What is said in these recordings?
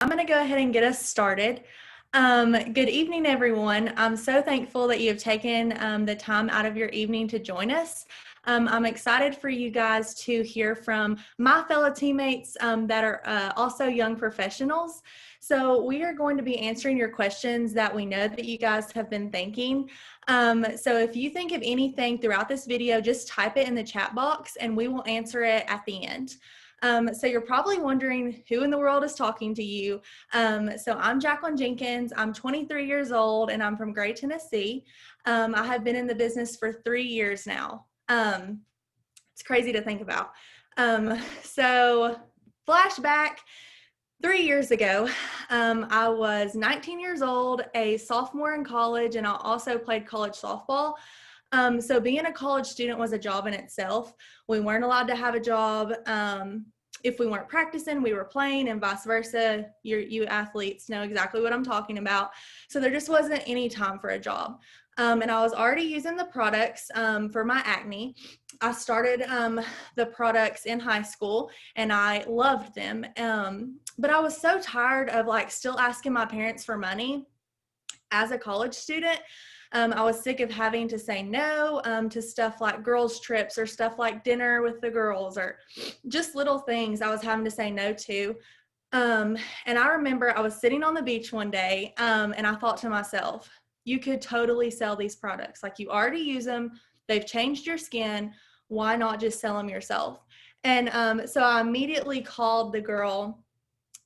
I'm going to go ahead and get us started. Good evening, everyone. I'm so thankful that you have taken the time out of your evening to join us. I'm excited for you guys to hear from my fellow teammates that are also young professionals. So we are going to be answering your questions that we know that you guys have been thinking. So if you think of anything throughout this video, just type it in the chat box and we will answer it at the end. So you're probably wondering who in the world is talking to you. So I'm Jacqueline Jenkins. I'm 23 years old and I'm from Gray, Tennessee. I have been in the business for 3 years now. It's crazy to think about. So flashback, 3 years ago, I was 19 years old, a sophomore in college, and I also played college softball. So being a college student was a job in itself. We weren't allowed to have a job. If we weren't practicing, we were playing, and vice versa. You athletes know exactly what I'm talking about. So there just wasn't any time for a job. And I was already using the products for my acne. I started the products in high school and I loved them. But I was so tired of still asking my parents for money as a college student. I was sick of having to say no to stuff like girls' trips or stuff like dinner with the girls or just little things I was having to say no to. And I remember I was sitting on the beach one day and I thought to myself, you could totally sell these products. Like, you already use them. They've changed your skin. Why not just sell them yourself? And so I immediately called the girl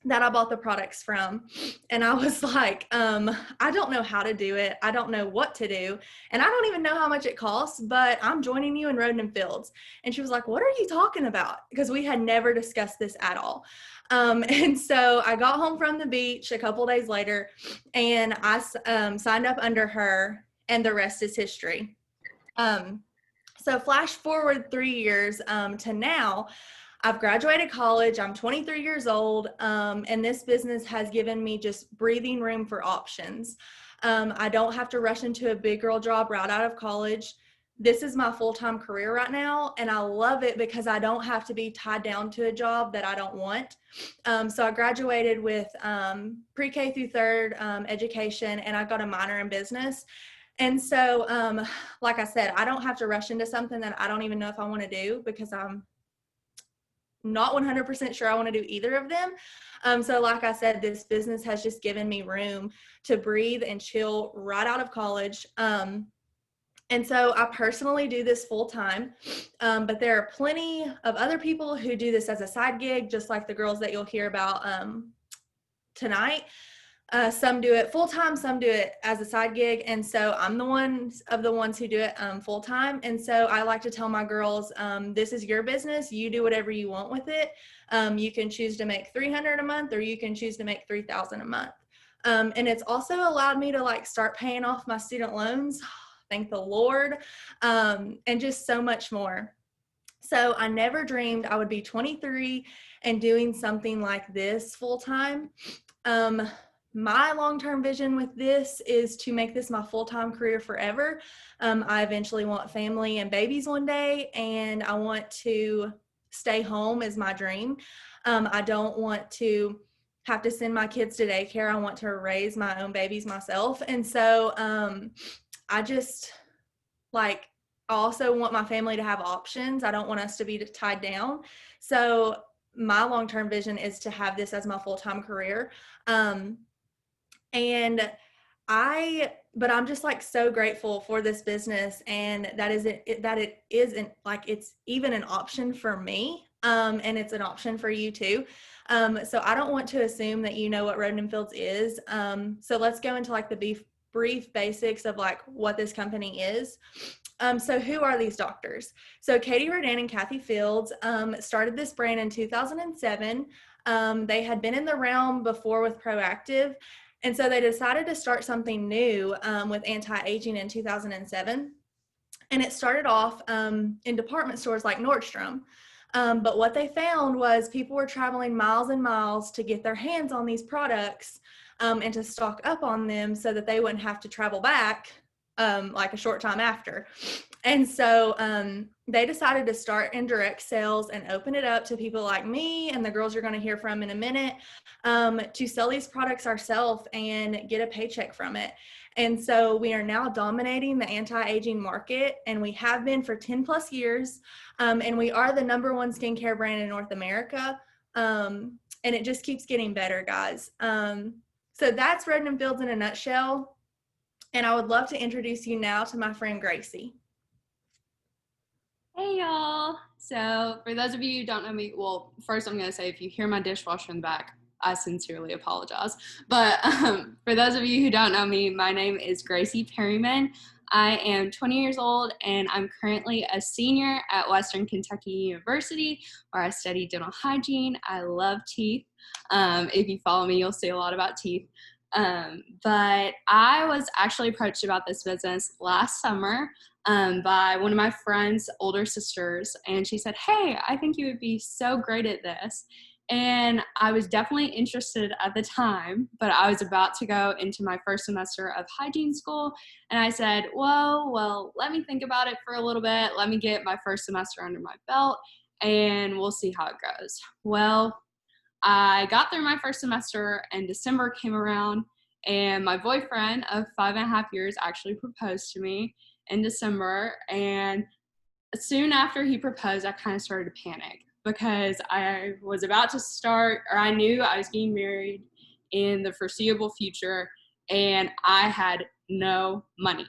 that I bought the products from. And I was like, I don't know how to do it. I don't know what to do. And I don't even know how much it costs, but I'm joining you in Rodan+Fields. And she was like, what are you talking about? Because we had never discussed this at all. And so I got home from the beach a couple days later and I signed up under her, and the rest is history. So flash forward 3 years to now. I've graduated college, I'm 23 years old, and this business has given me just breathing room for options. I don't have to rush into a big girl job right out of college. This is my full-time career right now, and I love it because I don't have to be tied down to a job that I don't want. So I graduated with pre-K through third education, and I got a minor in business. And so, like I said, I don't have to rush into something that I don't even know if I want to do, because I'm not 100% sure I want to do either of them. So like I said, this business has just given me room to breathe and chill right out of college. And so I personally do this full time, but there are plenty of other people who do this as a side gig, just like the girls that you'll hear about tonight. Some do it full time, some do it as a side gig, and so I'm the ones who do it full time. And so I like to tell my girls, this is your business. You do whatever you want with it. You can choose to make $300 a month, or you can choose to make $3,000 a month. And it's also allowed me to start paying off my student loans. Thank the Lord, and just so much more. So I never dreamed I would be 23 and doing something like this full time. My long-term vision with this is to make this my full-time career forever. I eventually want family and babies one day, and I want to stay home is my dream. I don't want to have to send my kids to daycare. I want to raise my own babies myself. And so I just I also want my family to have options. I don't want us to be tied down. So my long-term vision is to have this as my full-time career. But I'm just so grateful for this business, and that it isn't it's even an option for me, and it's an option for you too. So I don't want to assume that you know what Rodan+Fields is. So let's go into the brief basics of what this company is. So who are these doctors? So Katie Rodan and Kathy Fields started this brand in 2007. They had been in the realm before with Proactive. And so they decided to start something new with anti-aging in 2007. And it started off in department stores like Nordstrom. But what they found was people were traveling miles and miles to get their hands on these products and to stock up on them so that they wouldn't have to travel back like a short time after. And so they decided to start in direct sales and open it up to people like me and the girls you're going to hear from in a minute, to sell these products ourselves and get a paycheck from it. And so we are now dominating the anti-aging market, and we have been for 10 plus years. And we are the #1 skincare brand in North America. And it just keeps getting better, guys. So that's Rodan+Fields in a nutshell. And I would love to introduce you now to my friend Gracie. Hey y'all. So for those of you who don't know me, well, first I'm going to say if you hear my dishwasher in the back, I sincerely apologize. But for those of you who don't know me, my name is Gracie Perryman. I am 20 years old and I'm currently a senior at Western Kentucky University where I study dental hygiene. I love teeth. If you follow me, you'll see a lot about teeth. But I was actually approached about this business last summer by one of my friend's older sisters, and she said, "Hey, I think you would be so great at this." And I was definitely interested at the time, but I was about to go into my first semester of hygiene school, and I said, well, let me think about it for a little bit. Let me get my first semester under my belt, and we'll see how it goes. Well, I got through my first semester and December came around, and my boyfriend of 5.5 years actually proposed to me in December. And soon after he proposed, I kind of started to panic because I was about to start, or I knew I was getting married in the foreseeable future, and I had no money.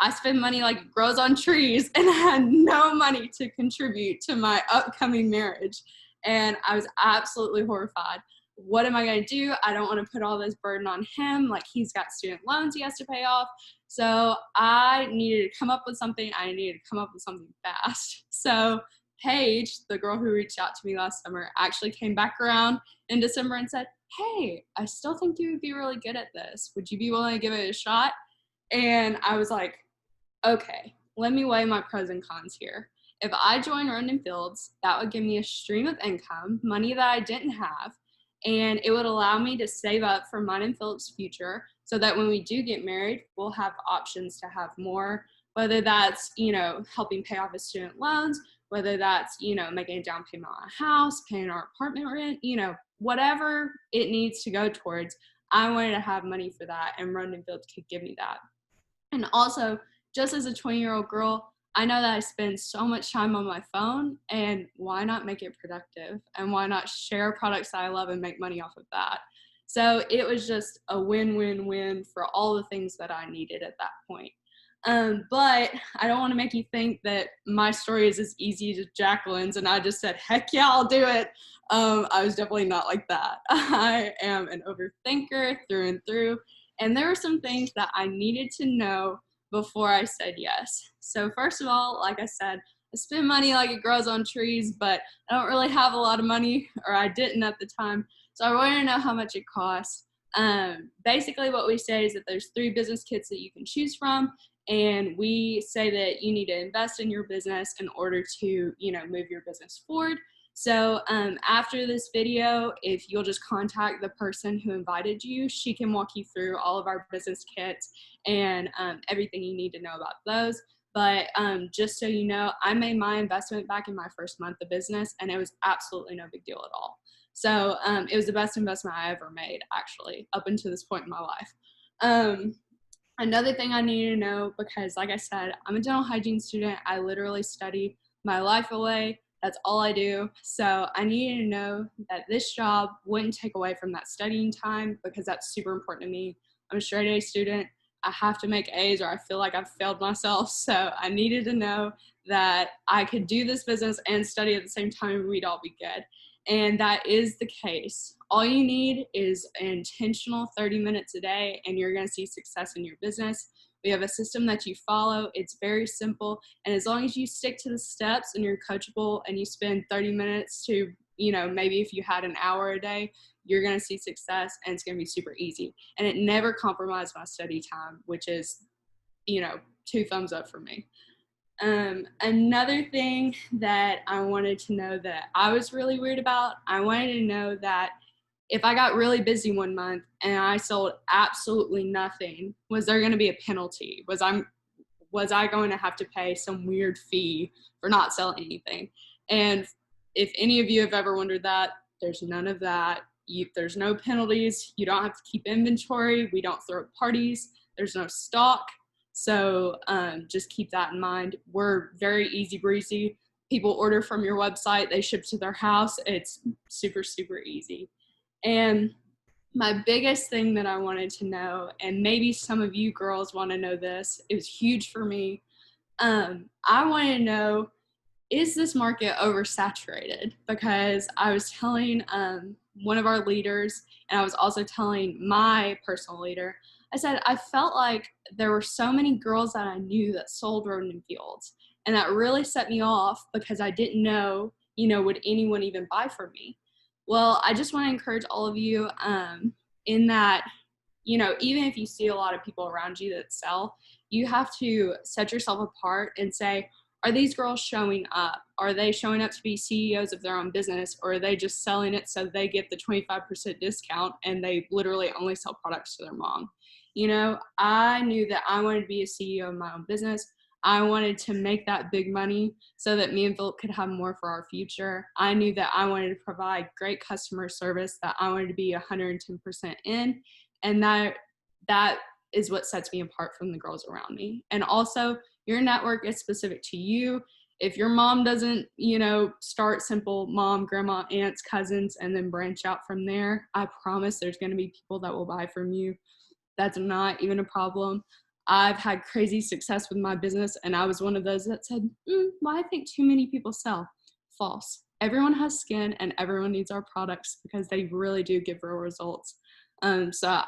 I spend money like it grows on trees, and I had no money to contribute to my upcoming marriage. And I was absolutely horrified. What am I going to do? I don't want to put all this burden on him. Like, he's got student loans he has to pay off. So I needed to come up with something. I needed to come up with something fast. So Paige, the girl who reached out to me last summer, actually came back around in December and said, "Hey, I still think you would be really good at this. Would you be willing to give it a shot?" And I was like, okay, let me weigh my pros and cons here. If I join Rodan+Fields, that would give me a stream of income, money that I didn't have, and it would allow me to save up for mine and Philip's future so that when we do get married, we'll have options to have more, whether that's, helping pay off his student loans, whether that's, making a down payment on a house, paying our apartment rent, whatever it needs to go towards. I wanted to have money for that, and Rodan+Fields could give me that. And also, just as a 20-year-old girl, I know that I spend so much time on my phone, and why not make it productive? And why not share products that I love and make money off of that? So it was just a win-win-win for all the things that I needed at that point. But I don't want to make you think that my story is as easy as Jacqueline's and I just said, heck yeah, I'll do it. I was definitely not like that. I am an overthinker through and through. And there were some things that I needed to know before I said yes. So first of all, like I said, I spend money like it grows on trees, but I don't really have a lot of money, or I didn't at the time. So I wanted to know how much it costs. Basically what we say is that there's 3 business kits that you can choose from. And we say that you need to invest in your business in order to, move your business forward. So after this video, if you'll just contact the person who invited you, she can walk you through all of our business kits and everything you need to know about those. But just so you know, I made my investment back in my first month of business, and it was absolutely no big deal at all. So it was the best investment I ever made, actually, up until this point in my life. Another thing I needed to know, because like I said, I'm a dental hygiene student. I literally study my life away. That's all I do. So I needed to know that this job wouldn't take away from that studying time, because that's super important to me. I'm a straight A student. I have to make A's or I feel like I've failed myself. So I needed to know that I could do this business and study at the same time and we'd all be good. And that is the case. All you need is an intentional 30 minutes a day, and you're going to see success in your business. We have a system that you follow. It's very simple. And as long as you stick to the steps and you're coachable and you spend 30 minutes to, maybe if you had an hour a day, you're going to see success, and it's going to be super easy. And it never compromised my study time, which is, 2 thumbs up for me. Another thing that I wanted to know that I was really weird about, I wanted to know that if I got really busy one month and I sold absolutely nothing, was there going to be a penalty? Was was I going to have to pay some weird fee for not selling anything? And if any of you have ever wondered that, there's none of that. There's no penalties. You don't have to keep inventory. We don't throw parties. There's no stock. So just keep that in mind. We're very easy breezy. People order from your website. They ship to their house. It's super, super easy. And my biggest thing that I wanted to know, and maybe some of you girls want to know this, it was huge for me. I want to know, is this market oversaturated? Because I was telling one of our leaders, and I was also telling my personal leader, I said, I felt like there were so many girls that I knew that sold Rodan+Fields. And that really set me off because I didn't know, would anyone even buy from me? Well, I just want to encourage all of you in that, even if you see a lot of people around you that sell, you have to set yourself apart and say, are these girls showing up? Are they showing up to be CEOs of their own business, or are they just selling it so they get the 25% discount and they literally only sell products to their mom? I knew that I wanted to be a CEO of my own business. I wanted to make that big money so that me and Philip could have more for our future. I knew that I wanted to provide great customer service, that I wanted to be 110% in, and that is what sets me apart from the girls around me. And also, your network is specific to you. If your mom doesn't, start simple, mom, grandma, aunts, cousins, and then branch out from there, I promise there's going to be people that will buy from you. That's not even a problem. I've had crazy success with my business, and I was one of those that said, well, I think too many people sell. False. Everyone has skin, and everyone needs our products because they really do give real results. So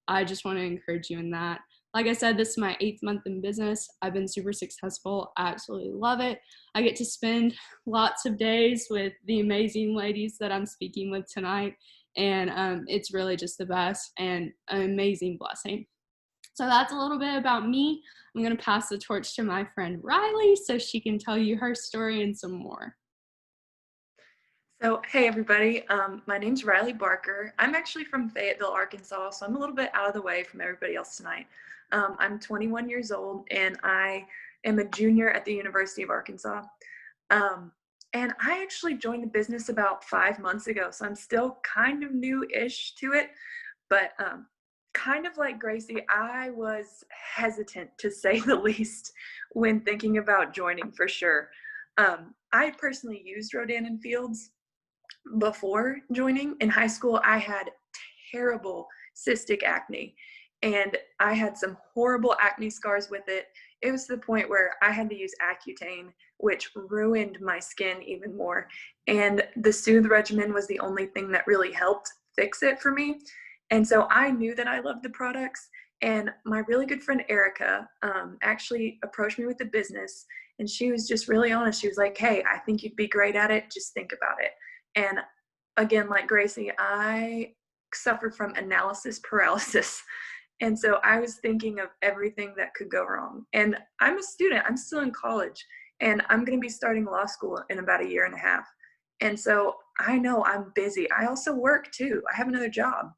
I just want to encourage you in that. Like I said, this is my 8th month in business. I've been super successful. I absolutely love it. I get to spend lots of days with the amazing ladies that I'm speaking with tonight. And it's really just the best and an amazing blessing. So that's a little bit about me. I'm going to pass the torch to my friend Riley so she can tell you her story and some more. So, hey everybody, my name's Riley Barker. I'm actually from Fayetteville, Arkansas, so I'm a little bit out of the way from everybody else tonight. I'm 21 years old and I am a junior at the University of Arkansas. And I actually joined the business about 5 months ago, so I'm still kind of new-ish to it, but kind of like Gracie, I was hesitant to say the least when thinking about joining for sure. I personally used Rodan+Fields before joining. In high school, I had terrible cystic acne and I had some horrible acne scars with it. It was to the point where I had to use Accutane, which ruined my skin even more. And the Soothe regimen was the only thing that really helped fix it for me. And so I knew that I loved the products. And my really good friend Erica actually approached me with the business. And she was just really honest. She was like, hey, I think you'd be great at it. Just think about it. And again, like Gracie, I suffered from analysis paralysis. And so I was thinking of everything that could go wrong. And I'm a student, I'm still in college, and I'm going to be starting law school in about 1.5 years. And so I know I'm busy. I also work too. I have another job.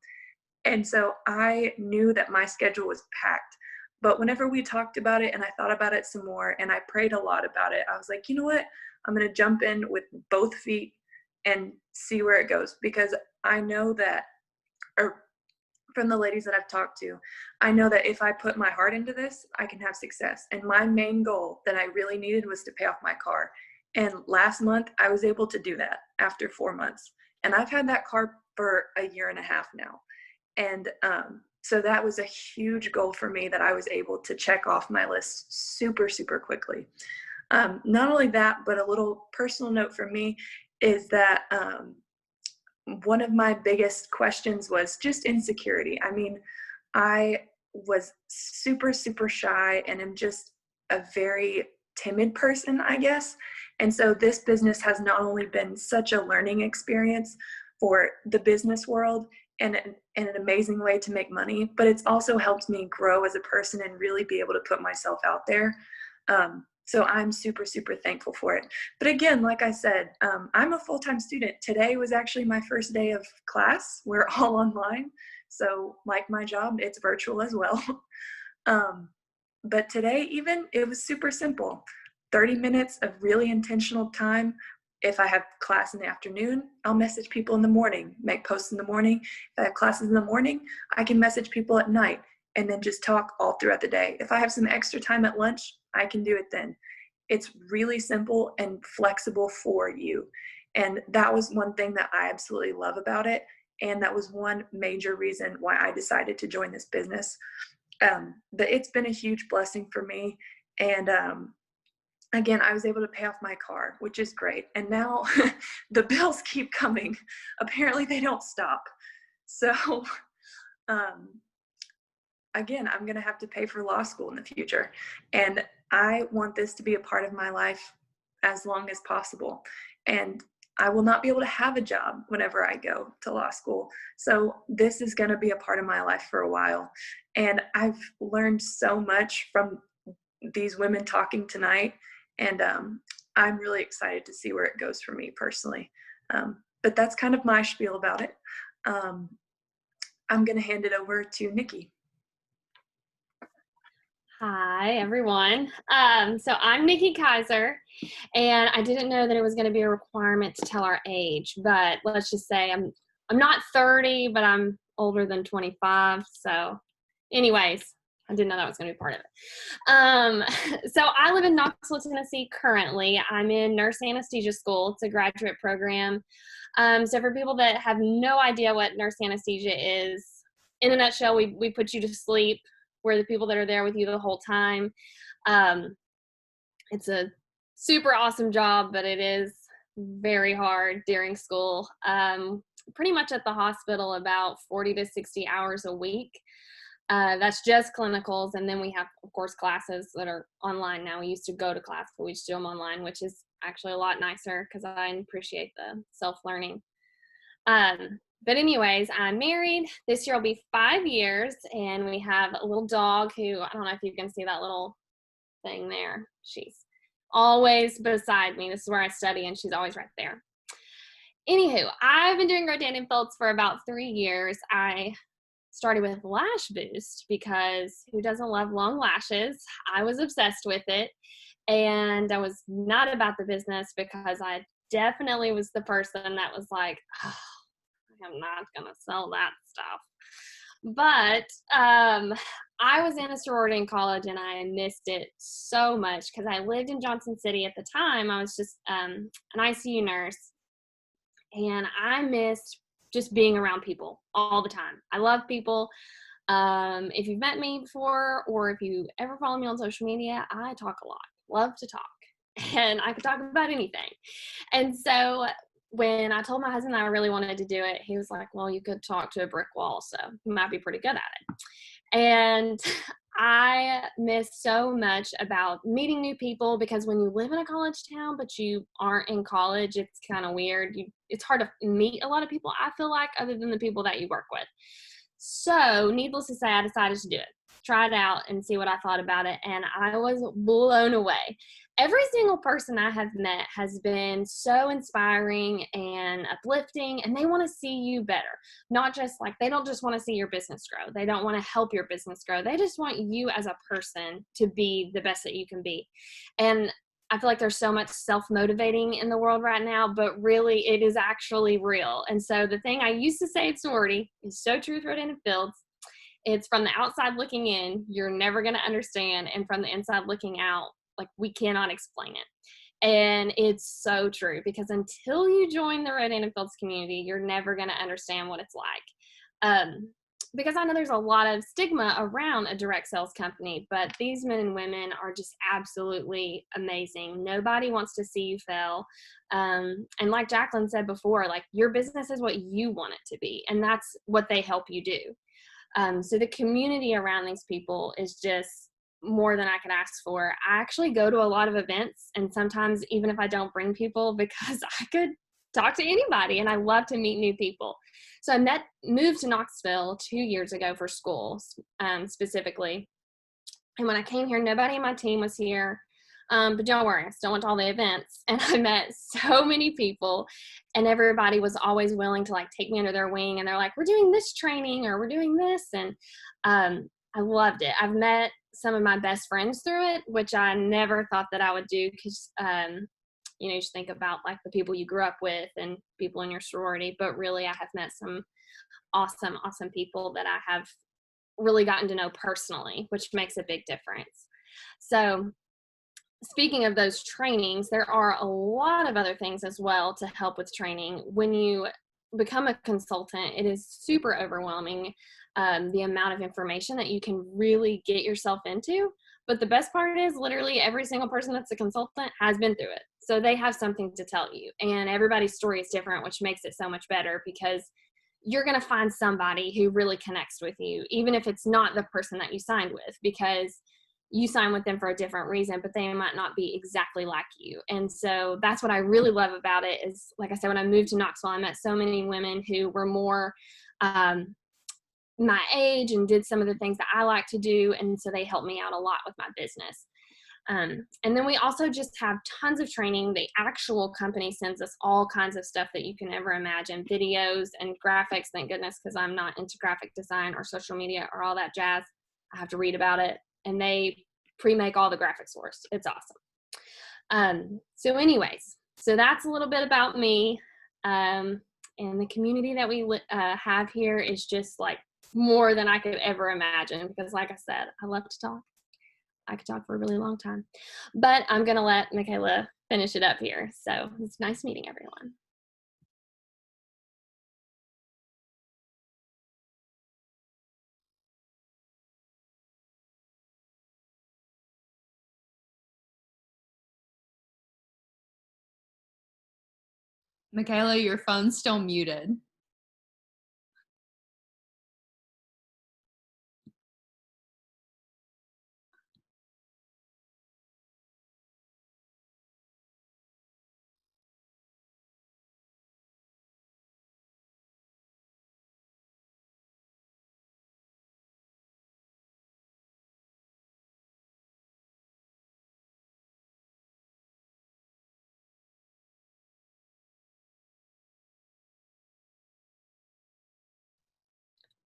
And so I knew that my schedule was packed. But whenever we talked about it and I thought about it some more and I prayed a lot about it, I was like, you know what? I'm going to jump in with both feet and see where it goes, because I know that, or from the ladies that I've talked to, I know that if I put my heart into this, I can have success. And my main goal that I really needed was to pay off my car. And last month I was able to do that after 4 months. And I've had that car for 1.5 years now. And so that was a huge goal for me that I was able to check off my list super, super quickly. Not only that, but a little personal note for me is that one of my biggest questions was just insecurity. I mean, I was super, super shy and am just a very timid person, I guess. And so this business has not only been such a learning experience for the business world and an amazing way to make money, but it's also helped me grow as a person and really be able to put myself out there. So I'm super, super thankful for it. But again, like I said, I'm a full-time student. Today was actually my first day of class. We're all online. So like my job, it's virtual as well. But today, even, it was super simple. 30 minutes of really intentional time. If I have class in the afternoon, I'll message people in the morning, make posts in the morning. If I have classes in the morning, I can message people at night and then just talk all throughout the day. If I have some extra time at lunch, I can do it then. It's really simple and flexible for you. And that was one thing that I absolutely love about it. And that was one major reason why I decided to join this business. But it's been a huge blessing for me. And again, I was able to pay off my car, which is great. And now the bills keep coming. Apparently they don't stop. So again, I'm going to have to pay for law school in the future. And I want this to be a part of my life as long as possible. And I will not be able to have a job whenever I go to law school. So this is going to be a part of my life for a while. And I've learned so much from these women talking tonight. And I'm really excited to see where it goes for me personally. But that's kind of my spiel about it. I'm going to hand it over to Nikki. Hi, everyone. So I'm Nikki Kaiser, and I didn't know that it was going to be a requirement to tell our age, but let's just say I'm not 30, but I'm older than 25. So anyways, I didn't know that was going to be part of it. So I live in Knoxville, Tennessee currently. I'm in nurse anesthesia school. It's a graduate program. So for people that have no idea what nurse anesthesia is, in a nutshell, we put you to sleep. We're the people that are there with you the whole time. It's a super awesome job, but it is very hard during school. Pretty much at the hospital about 40 to 60 hours a week. That's just clinicals. And then we have, of course, classes that are online now. We used to go to class, but we just do them online, which is actually a lot nicer because I appreciate the self-learning. But anyways, I'm married. This year will be 5 years, and we have a little dog who, I don't know if you can see that little thing there. She's always beside me. This is where I study, and she's always right there. Anywho, I've been doing Rodan+Fields for about 3 years. I started with Lash Boost because who doesn't love long lashes? I was obsessed with it, and I was not about the business because I definitely was the person that was like, oh, I'm not going to sell that stuff. But I was in a sorority in college, and I missed it so much because I lived in Johnson City at the time. I was just an ICU nurse, and I missed just being around people all the time. I love people. If you've met me before, or if you ever follow me on social media, I talk a lot, love to talk, and I could talk about anything. And so when I told my husband that I really wanted to do it, he was like, well, you could talk to a brick wall, so you might be pretty good at it. And I miss so much about meeting new people because when you live in a college town, but you aren't in college, it's kind of weird. It's hard to meet a lot of people, I feel like, other than the people that you work with. So needless to say, I decided to do it, try it out and see what I thought about it. And I was blown away. Every single person I have met has been so inspiring and uplifting, and they want to see you better. Not just like, they don't just want to see your business grow. They don't want to help your business grow. They just want you as a person to be the best that you can be. And I feel like there's so much self-motivating in the world right now, but really it is actually real. And so the thing I used to say at sorority is so true with Rodan+Fields. It's from the outside looking in, you're never going to understand. And from the inside looking out, like, we cannot explain it. And it's so true because until you join the Rodan+Fields community, you're never going to understand what it's like. Because I know there's a lot of stigma around a direct sales company, but these men and women are just absolutely amazing. Nobody wants to see you fail. And like Jacqueline said before, like, your business is what you want it to be, and that's what they help you do. So the community around these people is just more than I could ask for. I actually go to a lot of events, and sometimes even if I don't bring people, because I could talk to anybody and I love to meet new people. So I moved to Knoxville 2 years ago for school, specifically. And when I came here, nobody in my team was here. But don't worry, I still went to all the events, and I met so many people, and everybody was always willing to like take me under their wing, and they're like, we're doing this training or we're doing this. And I loved it. I've met some of my best friends through it, which I never thought that I would do because, you just think about like the people you grew up with and people in your sorority, but really I have met some awesome, awesome people that I have really gotten to know personally, which makes a big difference. So speaking of those trainings, there are a lot of other things as well to help with training. When you become a consultant, it is super overwhelming, the amount of information that you can really get yourself into. But the best part is literally every single person that's a consultant has been through it. So they have something to tell you. And everybody's story is different, which makes it so much better because you're going to find somebody who really connects with you, even if it's not the person that you signed with, because you sign with them for a different reason, but they might not be exactly like you. And so that's what I really love about it is, like I said, when I moved to Knoxville, I met so many women who were more my age and did some of the things that I like to do. And so they helped me out a lot with my business. And then we also just have tons of training. The actual company sends us all kinds of stuff that you can ever imagine, videos and graphics, thank goodness, because I'm not into graphic design or social media or all that jazz. I have to read about it. And they pre-make all the graphics for us. It's awesome. So anyways, so that's a little bit about me. And the community that we have here is just like more than I could ever imagine because like I said, I love to talk. I could talk for a really long time, but I'm going to let Michaela finish it up here. So it's nice meeting everyone. Michaela, your phone's still muted.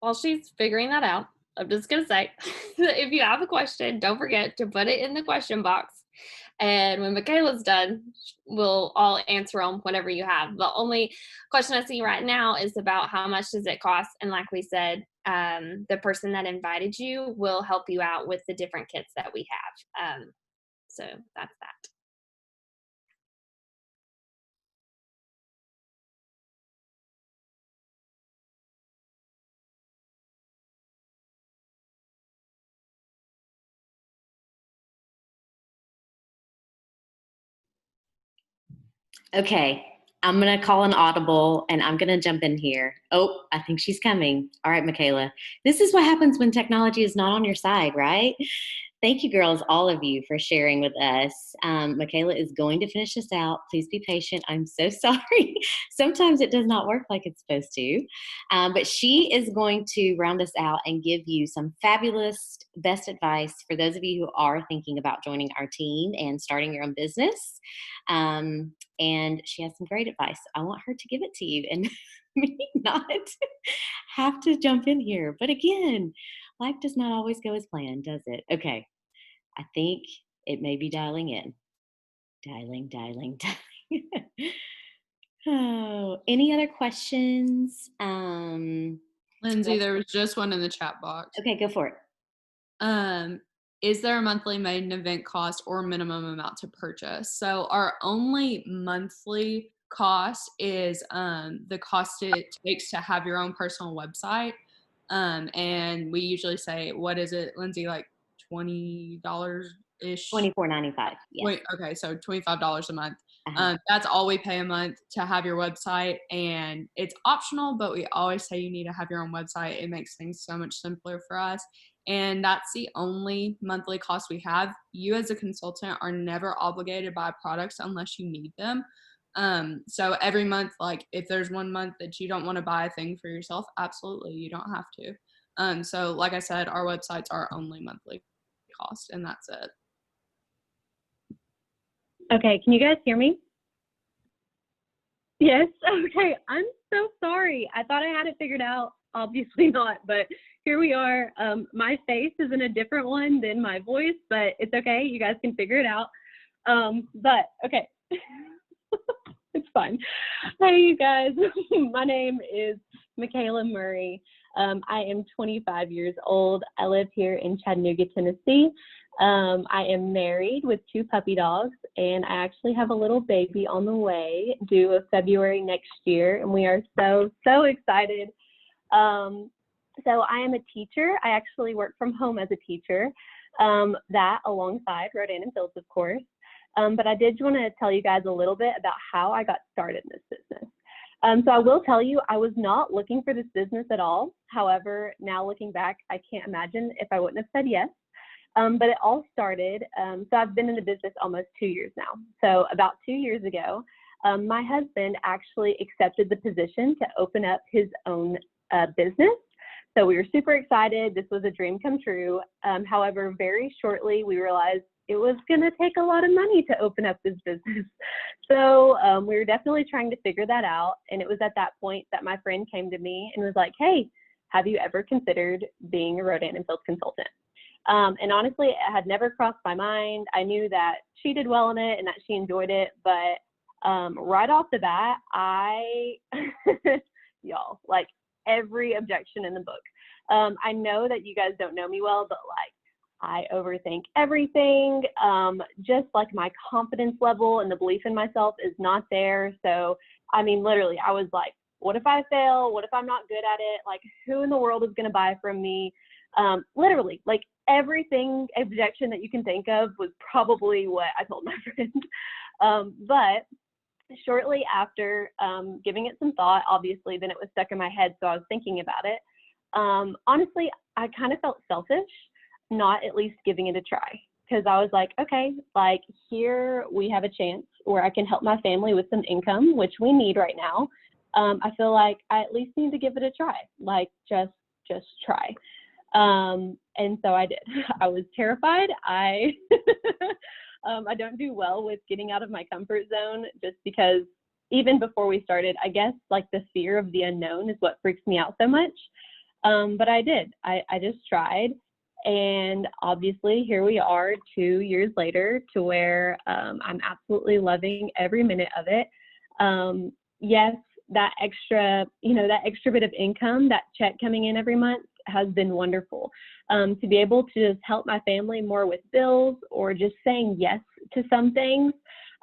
While she's figuring that out, I'm just going to say, if you have a question, don't forget to put it in the question box. And when Michaela's done, we'll all answer them whenever you have. The only question I see right now is about how much does it cost? And like we said, the person that invited you will help you out with the different kits that we have. So that's that. Okay, I'm going to call an audible and I'm going to jump in here. Oh, I think she's coming. All right, Michaela. This is what happens when technology is not on your side, right? Thank you, girls, all of you, for sharing with us. Michaela is going to finish this out. Please be patient. I'm so sorry. Sometimes it does not work like it's supposed to. But she is going to round us out and give you some fabulous best advice for those of you who are thinking about joining our team and starting your own business. And she has some great advice. I want her to give it to you and me not have to jump in here. But again, life does not always go as planned, does it? Okay, I think it may be dialing in. Dialing. Oh, any other questions? Lindsay, there was just one in the chat box. Okay, go for it. Is there a monthly maiden event cost or minimum amount to purchase? So our only monthly cost is the cost it takes to have your own personal website. And we usually say, what is it, Lindsay, like $20-ish? $24.95. Yes. Wait, okay, so $25 a month. Uh-huh. That's all we pay a month to have your website, and it's optional, but we always say you need to have your own website. It makes things so much simpler for us, and that's the only monthly cost we have. You as a consultant are never obligated to buy products unless you need them. So every month, like if there's one month that you don't want to buy a thing for yourself, absolutely, you don't have to. So like I said, our websites are only monthly cost, and that's it. Okay, can you guys hear me? Yes, okay, I'm so sorry. I thought I had it figured out obviously not, but here we are. My face is in a different one than my voice, but it's okay. You guys can figure it out. But okay, it's fine. Hey, you guys. My name is Michaela Murray. I am 25 years old. I live here in Chattanooga, Tennessee. I am married with 2 puppy dogs, and I actually have a little baby on the way due of February next year, and we are so, so excited. So I am a teacher. I actually work from home as a teacher, that alongside Rodan+Fields, of course. But I did want to tell you guys a little bit about how I got started in this business. So I will tell you, I was not looking for this business at all. However, now looking back, I can't imagine if I wouldn't have said yes. But it all started, so I've been in the business almost 2 years now. So about 2 years ago, my husband actually accepted the position to open up his own business. So we were super excited. This was a dream come true. However, very shortly, we realized it was going to take a lot of money to open up this business. So we were definitely trying to figure that out. And it was at that point that my friend came to me and was like, hey, have you ever considered being a Rodan+Fields consultant? And honestly, it had never crossed my mind. I knew that she did well in it and that she enjoyed it. But right off the bat, y'all, like every objection in the book. I know that you guys don't know me well, but like, I overthink everything. Just like my confidence level and the belief in myself is not there. So, I mean, literally, I was like, what if I fail? What if I'm not good at it? Like, who in the world is going to buy from me? Literally, like objection that you can think of was probably what I told my friend. But shortly after giving it some thought, obviously, then it was stuck in my head. So I was thinking about it. Honestly, I kind of felt selfish not at least giving it a try, because I was like, okay, like here we have a chance where I can help my family with some income, which we need right now. I feel like I at least need to give it a try, like just try. And so I did. I was terrified. I don't do well with getting out of my comfort zone, just because even before we started, I guess like the fear of the unknown is what freaks me out so much. But I did. I just tried. And obviously here we are 2 years later to where I'm absolutely loving every minute of it. Yes, that extra bit of income, that check coming in every month has been wonderful. To be able to just help my family more with bills, or just saying yes to some things,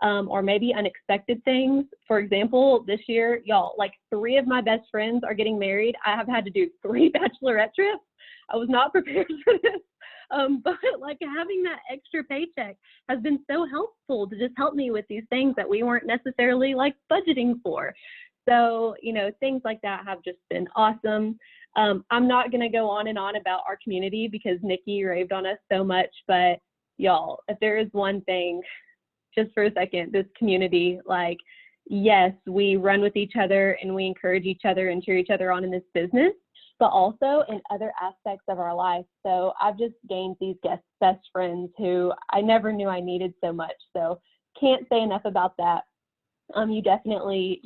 or maybe unexpected things. For example, this year, y'all, like 3 of my best friends are getting married. I have had to do 3 bachelorette trips. I was not prepared for this. But like having that extra paycheck has been so helpful to just help me with these things that we weren't necessarily like budgeting for. So, things like that have just been awesome. I'm not going to go on and on about our community because Nikki raved on us so much, but y'all, if there is one thing, just for a second, this community, like, yes, we run with each other and we encourage each other and cheer each other on in this business, but also in other aspects of our life. So I've just gained these best friends who I never knew I needed so much. So can't say enough about that. You definitely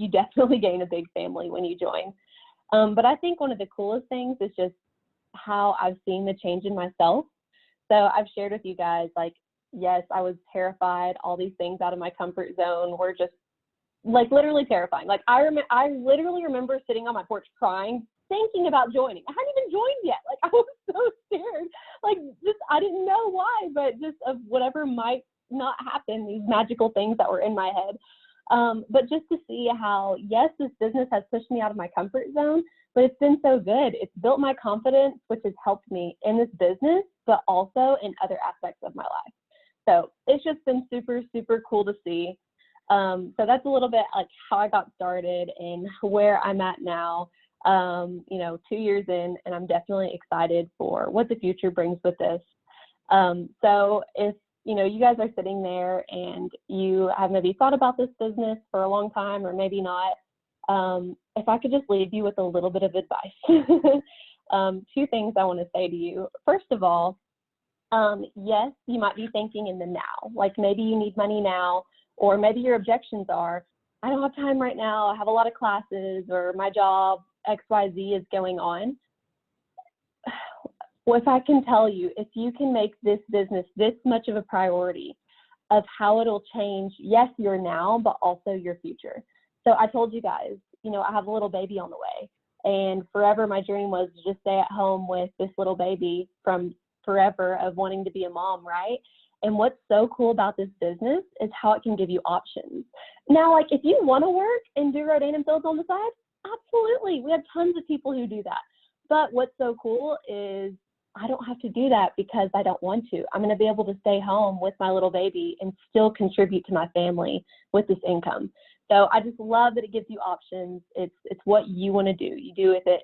gain a big family when you join. But I think one of the coolest things is just how I've seen the change in myself. So I've shared with you guys, like, yes, I was terrified. All these things out of my comfort zone were just like literally terrifying. Like I literally remember sitting on my porch crying, thinking about joining. I hadn't even joined yet. Like I was so scared. Like just, I didn't know why, but just of whatever might not happen, these magical things that were in my head. But just to see how, yes, this business has pushed me out of my comfort zone, but it's been so good. It's built my confidence, which has helped me in this business, but also in other aspects of my life. So it's just been super, super cool to see. So that's a little bit like how I got started and where I'm at now, 2 years in, and I'm definitely excited for what the future brings with this. So if, you guys are sitting there and you have maybe thought about this business for a long time or maybe not, if I could just leave you with a little bit of advice. 2 things I want to say to you. First of all, yes, you might be thinking in the now, like maybe you need money now, or maybe your objections are, I don't have time right now, I have a lot of classes, or my job, XYZ is going on. Well, if I can tell you, if you can make this business this much of a priority of how it'll change, yes, your now, but also your future. So I told you guys, you know, I have a little baby on the way, and forever my dream was to just stay at home with this little baby from forever of wanting to be a mom, right? And what's so cool about this business is how it can give you options. Now, like if you want to work and do Rodan+Fields on the side, absolutely. We have tons of people who do that. But what's so cool is I don't have to do that because I don't want to. I'm going to be able to stay home with my little baby and still contribute to my family with this income. So I just love that it gives you options. It's what you want to do. You do with it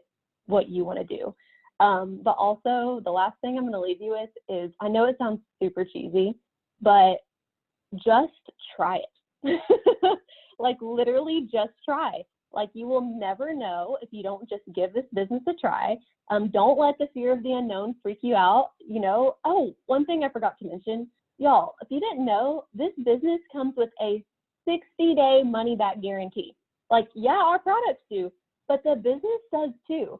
what you want to do. But also the last thing I'm going to leave you with is, I know it sounds super cheesy, but just try it. Like literally just try. Like you will never know if you don't just give this business a try. Don't let the fear of the unknown freak you out. You know, oh, one thing I forgot to mention, y'all, if you didn't know, this business comes with a 60-day money back guarantee. Like, yeah, our products do, but the business does too.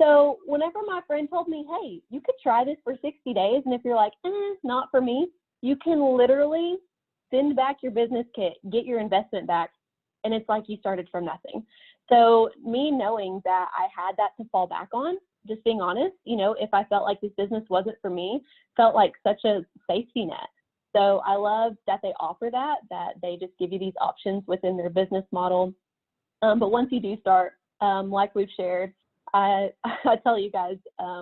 So whenever my friend told me, hey, you could try this for 60 days, and if you're like, not for me, you can literally send back your business kit, get your investment back, and it's like you started from nothing. So me knowing that I had that to fall back on, just being honest, you know, if I felt like this business wasn't for me, felt like such a safety net. So I love that they offer that they just give you these options within their business model. But once you do start, like we've shared, I tell you guys,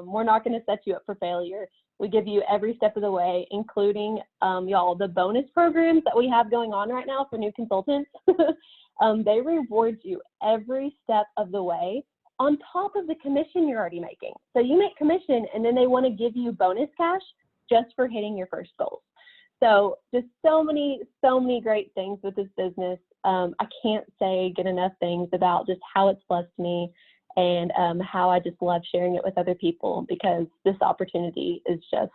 we're not going to set you up for failure. We give you every step of the way, including, y'all, the bonus programs that we have going on right now for new consultants. They reward you every step of the way on top of the commission you're already making. So you make commission, and then they want to give you bonus cash just for hitting your first goals. So just so many great things with this business. I can't say good enough things about just how it's blessed me, and how I just love sharing it with other people, because this opportunity is just,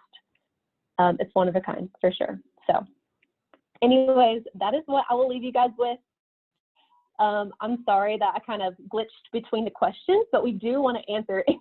it's one of a kind for sure. So anyways, that is what I will leave you guys with. I'm sorry that I kind of glitched between the questions, but we do want to answer any